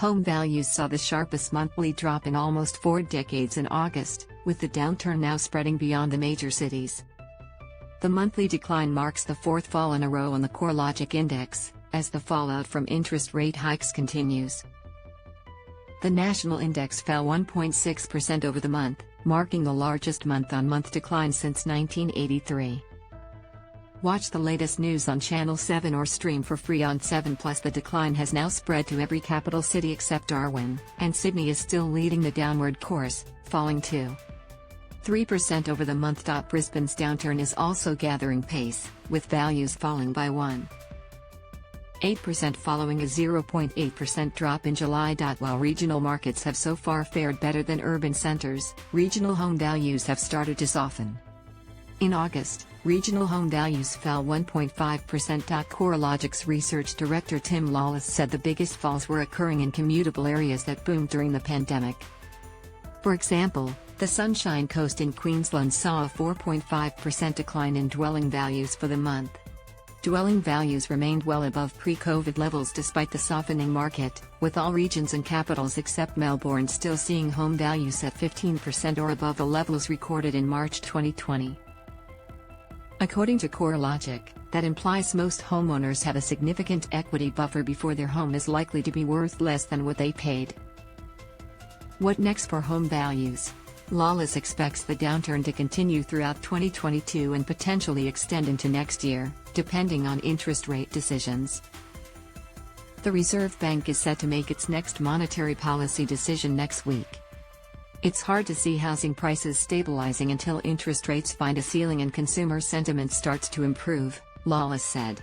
Home values saw the sharpest monthly drop in almost 4 decades in August, with the downturn now spreading beyond the major cities. The monthly decline marks the 4th fall in a row on the CoreLogic index, as the fallout from interest rate hikes continues. The national index fell 1.6% over the month, marking the largest month-on-month decline since 1983. Watch the latest news on Channel 7 or stream for free on 7 Plus. The decline has now spread to every capital city except Darwin, and Sydney is still leading the downward course, falling 2.3% over the month. Brisbane's downturn is also gathering pace, with values falling by 1.8% following a 0.8% drop in July. While regional markets have so far fared better than urban centres, regional home values have started to soften. In August, regional home values fell 1.5%. CoreLogic's research director Tim Lawless said the biggest falls were occurring in commutable areas that boomed during the pandemic. For example, the Sunshine Coast in Queensland saw a 4.5% decline in dwelling values for the month. Dwelling values remained well above pre-COVID levels despite the softening market, with all regions and capitals except Melbourne still seeing home values at 15% or above the levels recorded in March 2020. According to CoreLogic, that implies most homeowners have a significant equity buffer before their home is likely to be worth less than what they paid. What next for home values? Lawless expects the downturn to continue throughout 2022 and potentially extend into next year, depending on interest rate decisions. The Reserve Bank is set to make its next monetary policy decision next week. It's hard to see housing prices stabilizing until interest rates find a ceiling and consumer sentiment starts to improve, Lawless said.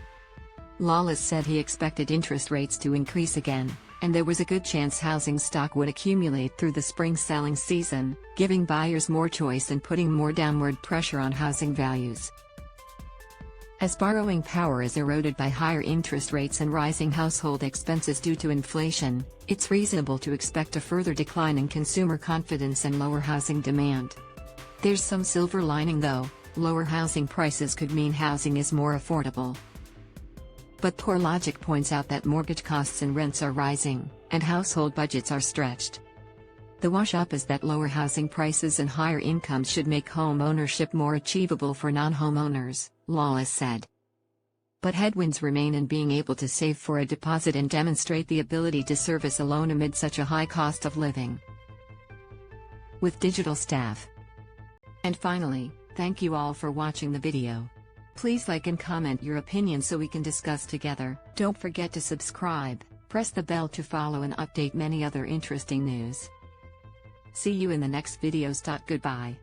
Lawless said he expected interest rates to increase again, and there was a good chance housing stock would accumulate through the spring selling season, giving buyers more choice and putting more downward pressure on housing values. As borrowing power is eroded by higher interest rates and rising household expenses due to inflation, it's reasonable to expect a further decline in consumer confidence and lower housing demand. There's some silver lining though: lower housing prices could mean housing is more affordable. But CoreLogic points out that mortgage costs and rents are rising, and household budgets are stretched. The wash-up is that lower housing prices and higher incomes should make home ownership more achievable for non-homeowners, Lawless said. But headwinds remain in being able to save for a deposit and demonstrate the ability to service a loan amid such a high cost of living. With digital staff. And finally, thank you all for watching the video. Please like and comment your opinion so we can discuss together. Don't forget to subscribe, press the bell to follow and update many other interesting news. See you in the next videos. Goodbye.